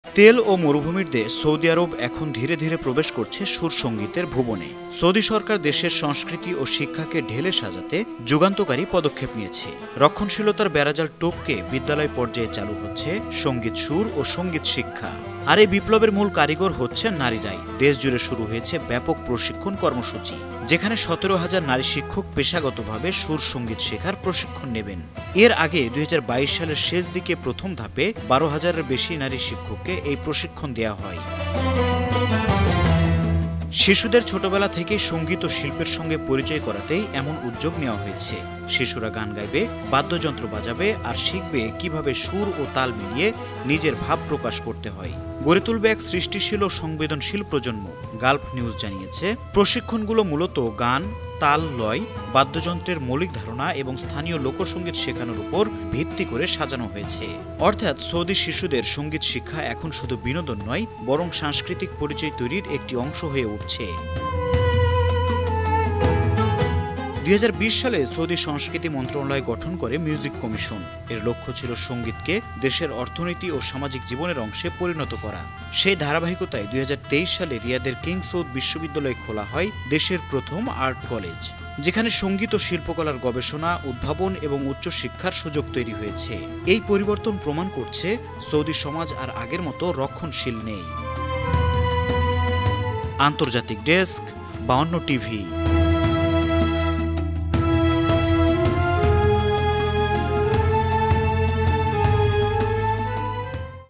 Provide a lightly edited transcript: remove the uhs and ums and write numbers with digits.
তেল ও মরুভূমির দেশ সৌদি আরব এখন ধীরে ধীরে প্রবেশ করছে সুর সঙ্গীতের ভুবনে। সৌদি সরকার দেশের সংস্কৃতি ও শিক্ষাকে ঢেলে সাজাতে যুগান্তকারী পদক্ষেপ নিয়েছে। রক্ষণশীলতার বেড়াজাল টপকে বিদ্যালয় পর্যায়ে চালু হচ্ছে সঙ্গীত সুর ও সঙ্গীত শিক্ষা। আর এই বিপ্লবের মূল কারিগর হচ্ছেন নারীরাই। দেশ জুড়ে শুরু হয়েছে ব্যাপক প্রশিক্ষণ কর্মসূচি, যেখানে 17,000 নারী শিক্ষক পেশাগতভাবে সুর সঙ্গীত শেখার প্রশিক্ষণ নেবেন। এর আগে 2022 সালের শেষ দিকে প্রথম ধাপে 12,000-এর বেশি নারী শিক্ষককে এই প্রশিক্ষণ দেওয়া হয়। শিশুদের ছোটবেলা থেকে সঙ্গীত ও শিল্পের সঙ্গে পরিচয় করাতেই এমন উদ্যোগ নেওয়া হয়েছে। শিশুরা গান গাইবে, বাদ্যযন্ত্র বাজাবে আর শিখবে কিভাবে সুর ও তাল মিলিয়ে নিজের ভাব প্রকাশ করতে হয়। গড়ে তুলবে এক সৃষ্টিশীল ও সংবেদনশীল প্রজন্ম। গালফ নিউজ জানিয়েছে, প্রশিক্ষণগুলো মূলত গান, তাল, লয়, বাদ্যযন্ত্রের মৌলিক ধারণা এবং স্থানীয় লোকসঙ্গীত শেখানোর উপর ভিত্তি করে সাজানো হয়েছে। অর্থাৎ সৌদি শিশুদের সঙ্গীত শিক্ষা এখন শুধু বিনোদন নয়, বরং সাংস্কৃতিক পরিচয় তৈরির একটি অংশ হয়ে উঠছে। 2020 সালে সৌদি সংস্কৃতি মন্ত্রণালয় গঠন করে মিউজিক কমিশন। এর লক্ষ্য ছিল সঙ্গীতকে দেশের অর্থনীতি ও সামাজিক জীবনের অংশে পরিণত করা। সেই ধারাবাহিকতায় 2023 সালে রিয়াদের কিং সৌদ বিশ্ববিদ্যালয়ে খোলা হয় দেশের প্রথম আর্ট কলেজ, যেখানে সঙ্গীত ও শিল্পকলার গবেষণা, উদ্ভাবন এবং উচ্চশিক্ষার সুযোগ তৈরি হয়েছে। এই পরিবর্তন প্রমাণ করছে সৌদি সমাজ আর আগের মতো রক্ষণশীল নেই। আন্তর্জাতিক ডেস্ক, 52 টিভি।